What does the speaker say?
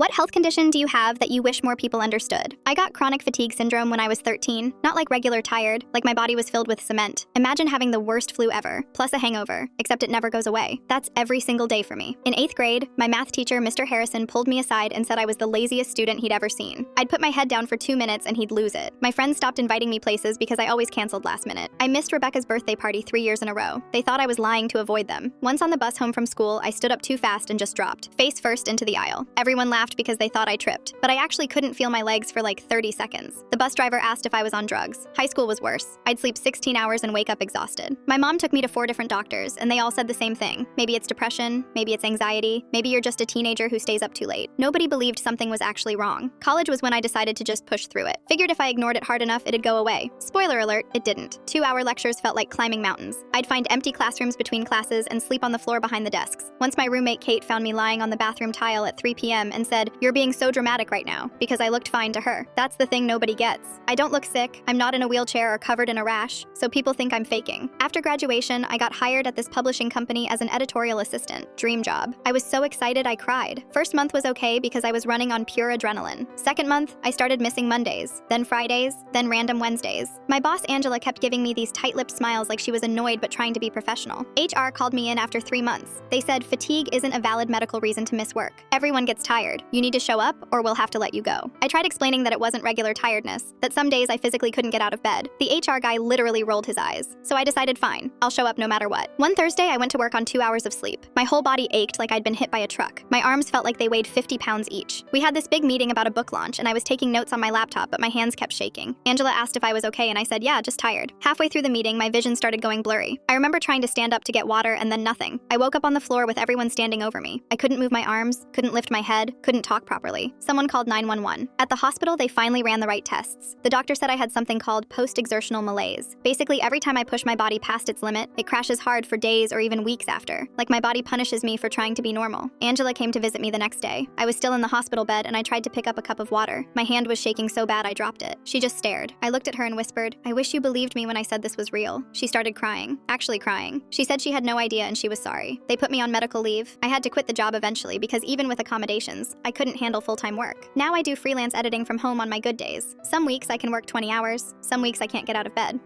What health condition do you have that you wish more people understood? I got chronic fatigue syndrome when I was 13, not like regular tired, like my body was filled with cement. Imagine having the worst flu ever, plus a hangover, except it never goes away. That's every single day for me. In 8th grade, my math teacher, Mr. Harrison, pulled me aside and said I was the laziest student he'd ever seen. I'd put my head down for 2 minutes and he'd lose it. My friends stopped inviting me places because I always canceled last minute. I missed Rebecca's birthday party 3 years in a row. They thought I was lying to avoid them. Once on the bus home from school, I stood up too fast and just dropped, face first into the aisle. Everyone laughed because they thought I tripped, but I actually couldn't feel my legs for like 30 seconds. The bus driver asked if I was on drugs. High school was worse. I'd sleep 16 hours and wake up exhausted. My mom took me to 4 different doctors, and they all said the same thing. Maybe it's depression, maybe it's anxiety, maybe you're just a teenager who stays up too late. Nobody believed something was actually wrong. College was when I decided to just push through it. Figured if I ignored it hard enough, it'd go away. Spoiler alert, it didn't. 2-hour lectures felt like climbing mountains. I'd find empty classrooms between classes and sleep on the floor behind the desks. Once my roommate Kate found me lying on the bathroom tile at 3 p.m. and said, "You're being so dramatic right now," because I looked fine to her. That's the thing nobody gets. I don't look sick, I'm not in a wheelchair or covered in a rash, so people think I'm faking. After graduation, I got hired at this publishing company as an editorial assistant. Dream job. I was so excited I cried. First month was okay because I was running on pure adrenaline. Second month, I started missing Mondays, then Fridays, then random Wednesdays. My boss Angela kept giving me these tight-lipped smiles like she was annoyed but trying to be professional. HR called me in after 3 months. They said fatigue isn't a valid medical reason to miss work. Everyone gets tired. You need to show up or we'll have to let you go. I tried explaining that it wasn't regular tiredness, that some days I physically couldn't get out of bed. The HR guy literally rolled his eyes. So I decided fine, I'll show up no matter what. One Thursday, I went to work on 2 hours of sleep. My whole body ached like I'd been hit by a truck. My arms felt like they weighed 50 pounds each. We had this big meeting about a book launch and I was taking notes on my laptop, but my hands kept shaking. Angela asked if I was okay and I said, yeah, just tired. Halfway through the meeting, my vision started going blurry. I remember trying to stand up to get water and then nothing. I woke up on the floor with everyone standing over me. I couldn't move my arms, couldn't lift my head, couldn't talk properly. Someone called 911. At the hospital, they finally ran the right tests. The doctor said I had something called post-exertional malaise. Basically, every time I push my body past its limit, it crashes hard for days or even weeks after. Like my body punishes me for trying to be normal. Angela came to visit me the next day. I was still in the hospital bed and I tried to pick up a cup of water. My hand was shaking so bad I dropped it. She just stared. I looked at her and whispered, "I wish you believed me when I said this was real." She started crying. Actually crying. She said she had no idea and she was sorry. They put me on medical leave. I had to quit the job eventually because even with accommodations, I couldn't handle full-time work. Now I do freelance editing from home on my good days. Some weeks I can work 20 hours. Some weeks I can't get out of bed.